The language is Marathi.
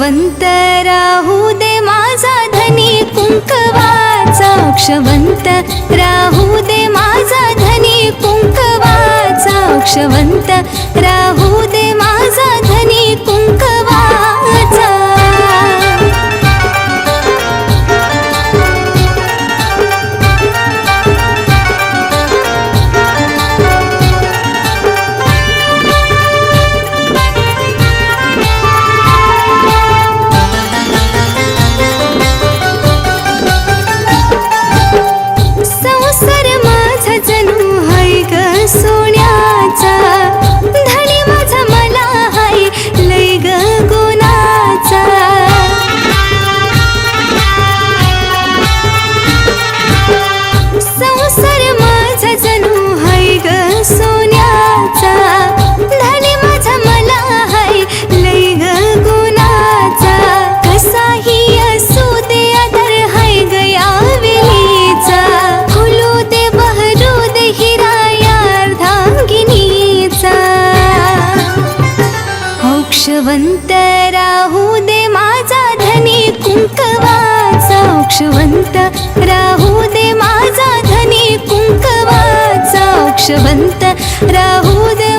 अक्षवंत राहू दे माझा धनी कुंकवाचा, अक्षवंत राहू दे माझा धनी कुंकवाचा, अक्षवंत राहू दे माझा धनी कुंकवाचा। सोन्याचा धनी माझा मला हाय लय ग गुणाचा, संसार माझा जणू हाय ग सोन्याचा, धनी माझा मला हाय लय ग गुणाचा। कसाही असू दे आदर हाय ग या वेलीचा, फुलू दे बहरू दे हिरा अक्षवंत राहू दे माझा धनी कुंकवाचा, अक्षवंत राहू दे माझा धनी कुंकवाचा, अक्षवंत राहू दे